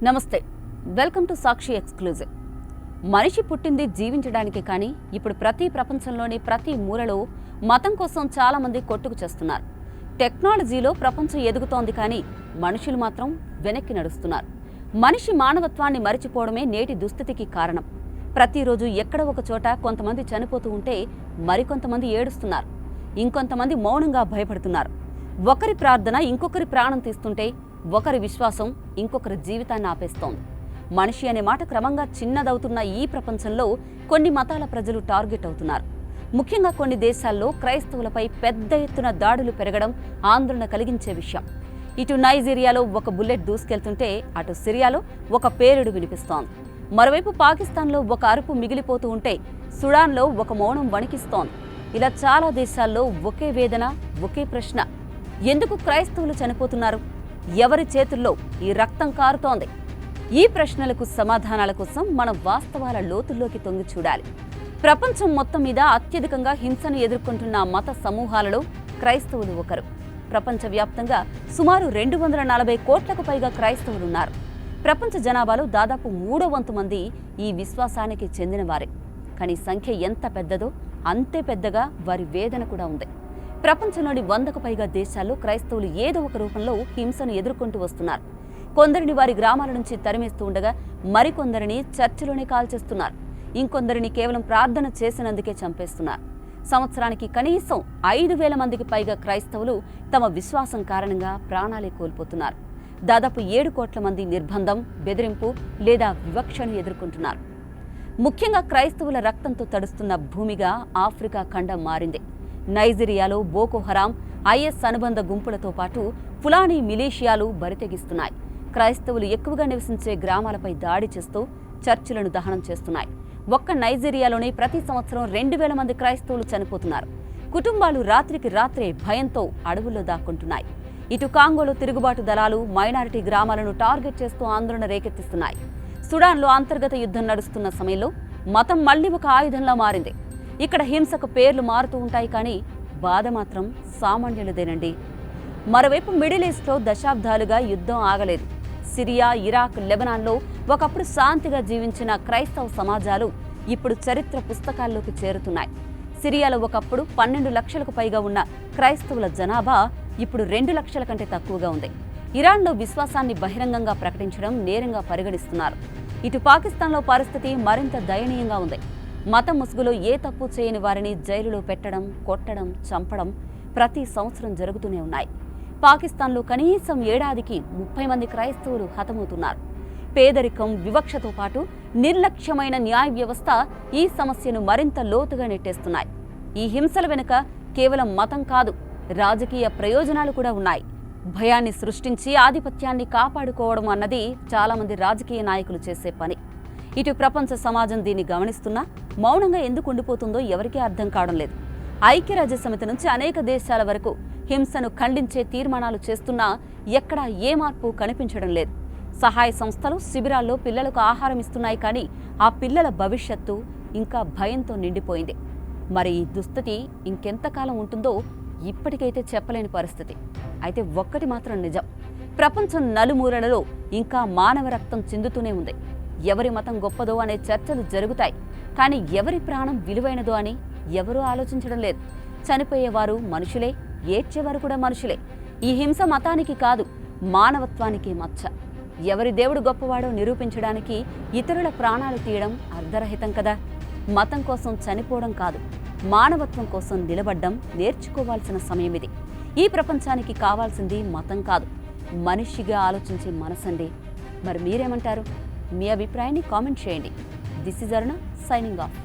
నమస్తే, welcome to Sakshi exclusive. మనిషి పుట్టింది జీవించడానికి, కానీ ఇప్పుడు ప్రపంచంలోని ప్రతి మూలలో మతం కోసం చాలా మంది కొట్టుకు చేస్తున్నారు. టెక్నాలజీలో ప్రపంచం ఎదుగుతోంది, కానీ మనుషులు మాత్రం వెనక్కి నడుస్తున్నారు. మనిషి మానవత్వాన్ని మరిచిపోవడమే నేటి దుస్థితికి కారణం. ప్రతిరోజు ఎక్కడ ఒక చోట కొంతమంది చనిపోతూ ఉంటే మరికొంతమంది ఏడుస్తున్నారు, ఇంకొంతమంది మౌనంగా భయపడుతున్నారు. ఒకరి ప్రార్థన ఇంకొకరి ప్రాణం తీస్తుంటే ఒకరి విశ్వాసం ఇంకొకరి జీవితాన్ని ఆపేస్తోంది. మనిషి అనే మాట క్రమంగా చిన్నదవుతున్న ఈ ప్రపంచంలో కొన్ని మతాల ప్రజలు టార్గెట్ అవుతున్నారు. ముఖ్యంగా కొన్ని దేశాల్లో క్రైస్తవులపై పెద్ద ఎత్తున దాడులు పెరగడం ఆందోళన కలిగించే విషయం. ఇటు నైజీరియాలో ఒక బుల్లెట్ దూసుకెళ్తుంటే అటు సిరియాలో ఒక పేలుడు వినిపిస్తోంది. మరోవైపు పాకిస్తాన్లో ఒక అరుపు మిగిలిపోతూ ఉంటే సుడాన్లో ఒక మౌనం వణికిస్తోంది. ఇలా చాలా దేశాల్లో ఒకే వేదన, ఒకే ప్రశ్న: ఎందుకు క్రైస్తవులు చనిపోతున్నారు? ఎవరి చేతుల్లో ఈ రక్తం కారుతోంది? ఈ ప్రశ్నలకు సమాధానాల కోసం మనం వాస్తవాల లోతుల్లోకి తొంగి చూడాలి. ప్రపంచం మొత్తం మీద అత్యధికంగా హింసను ఎదుర్కొంటున్న మత సమూహాలలో క్రైస్తవులు ఒకరు. ప్రపంచవ్యాప్తంగా సుమారు 240 కోట్లకు పైగా క్రైస్తవులున్నారు. ప్రపంచ జనాభాలో దాదాపు 3/4 మంది ఈ విశ్వాసానికి చెందినవారే. కానీ సంఖ్య ఎంత పెద్దదో అంతే పెద్దగా వారి వేదన కూడా ఉంది. ప్రపంచంలోని 100కు పైగా దేశాల్లో క్రైస్తవులు ఏదో ఒక రూపంలో హింసను ఎదుర్కొంటూ వస్తున్నారు. కొందరిని వారి గ్రామాల నుంచి తరిమేస్తూ ఉండగా మరికొందరిని చర్చిలోనే కాల్చేస్తున్నారు. ఇంకొందరిని కేవలం ప్రార్థన చేసినందుకే చంపేస్తున్నారు. సంవత్సరానికి కనీసం 5,000 మందికి పైగా క్రైస్తవులు తమ విశ్వాసం కారణంగా ప్రాణాలే కోల్పోతున్నారు. దాదాపు 7 కోట్ల మంది నిర్బంధం, బెదిరింపు లేదా వివక్షను ఎదుర్కొంటున్నారు. ముఖ్యంగా క్రైస్తవుల రక్తంతో తడుస్తున్న భూమిగా ఆఫ్రికా ఖండం మారింది. నైజీరియాలో బోకో హరాం, ఐఎస్ అనుబంధ గుంపులతో పాటు ఫులానీ మిలీషియాలు బరితెగిస్తున్నాయి. క్రైస్తవులు ఎక్కువగా నివసించే గ్రామాలపై దాడి చేస్తూ చర్చిలను దహనం చేస్తున్నాయి. ఒక్క నైజీరియాలోనే ప్రతి సంవత్సరం 2,000 మంది క్రైస్తవులు చనిపోతున్నారు. కుటుంబాలు రాత్రికి రాత్రే భయంతో అడవుల్లో దాక్కుంటున్నాయి. ఇటు కాంగోలో తిరుగుబాటు దళాలు మైనారిటీ గ్రామాలను టార్గెట్ చేస్తూ ఆందోళన రేకెత్తిస్తున్నాయి. సుడాన్లో అంతర్గత యుద్ధం నడుస్తున్న సమయంలో మతం మళ్లీ ఒక ఆయుధంలా మారింది. ఇక్కడ హింసకు పేర్లు మారుతూ ఉంటాయి, కానీ బాధ మాత్రం సామాన్యులదేనండి. మరోవైపు మిడిల్ ఈస్ట్లో దశాబ్దాలుగా యుద్ధం ఆగలేదు. సిరియా, ఇరాక్, లెబనాన్లో ఒకప్పుడు శాంతిగా జీవించిన క్రైస్తవ సమాజాలు ఇప్పుడు చరిత్ర పుస్తకాల్లోకి చేరుతున్నాయి. సిరియాలో ఒకప్పుడు 12 లక్షలకు పైగా ఉన్న క్రైస్తవుల జనాభా ఇప్పుడు 2 లక్షల కంటే తక్కువగా ఉంది. ఇరాన్లో విశ్వాసాన్ని బహిరంగంగా ప్రకటించడం నేరంగా పరిగణిస్తున్నారు. ఇటు పాకిస్తాన్లో పరిస్థితి మరింత దయనీయంగా ఉంది. మతం ముసుగులో ఏ తప్పు చేయని వారిని జైలులో పెట్టడం, కొట్టడం, చంపడం ప్రతి సంవత్సరం జరుగుతూనే ఉన్నాయి. పాకిస్తాన్లో కనీసం ఏడాదికి 30 మంది క్రైస్తవులు హతమవుతున్నారు. పేదరికం, వివక్షతో పాటు నిర్లక్ష్యమైన న్యాయ వ్యవస్థ ఈ సమస్యను మరింత లోతుగా నెట్టేస్తున్నాయి. ఈ హింసల వెనుక కేవలం మతం కాదు, రాజకీయ ప్రయోజనాలు కూడా ఉన్నాయి. భయాన్ని సృష్టించి ఆధిపత్యాన్ని కాపాడుకోవడం అన్నది చాలామంది రాజకీయ నాయకులు చేసే పని. ఇటు ప్రపంచ సమాజం దీన్ని గమనిస్తున్నా మౌనంగా ఎందుకు ఉండిపోతుందో ఎవరికీ అర్థం కావడం లేదు. ఐక్యరాజ్యసమితి నుంచి అనేక దేశాల వరకు హింసను ఖండించే తీర్మానాలు చేస్తున్నా ఎక్కడా ఏ మార్పు కనిపించడం లేదు. సహాయ సంస్థలు శిబిరాల్లో పిల్లలకు ఆహారం ఇస్తున్నాయి, కానీ ఆ పిల్లల భవిష్యత్తు ఇంకా భయంతో నిండిపోయింది. మరి ఈ దుస్థితి ఇంకెంతకాలం ఉంటుందో ఇప్పటికైతే చెప్పలేని పరిస్థితి. అయితే ఒక్కటి మాత్రం నిజం: ప్రపంచం నలుమూలలలో ఇంకా మానవ రక్తం చిందుతూనే ఉంది. ఎవరి మతం గొప్పదో అనే చర్చలు జరుగుతాయి, కానీ ఎవరి ప్రాణం విలువైనదో అని ఎవరూ ఆలోచించడం లేదు. చనిపోయేవారు మనుషులే, ఏడ్చేవారు కూడా మనుషులే. ఈ హింస మతానికి కాదు, మానవత్వానికి మచ్చ. ఎవరి దేవుడు గొప్పవాడో నిరూపించడానికి ఇతరుల ప్రాణాలు తీయడం అర్ధరహితం కదా. మతం కోసం చనిపోవడం కాదు, మానవత్వం కోసం నిలబడ్డం నేర్చుకోవాల్సిన సమయం ఇది. ఈ ప్రపంచానికి కావాల్సింది మతం కాదు, మనిషిగా ఆలోచించే మనసండి. మరి మీరేమంటారు? మీ అభిప్రాయాన్ని కామెంట్ చేయండి. This is Aruna, signing off.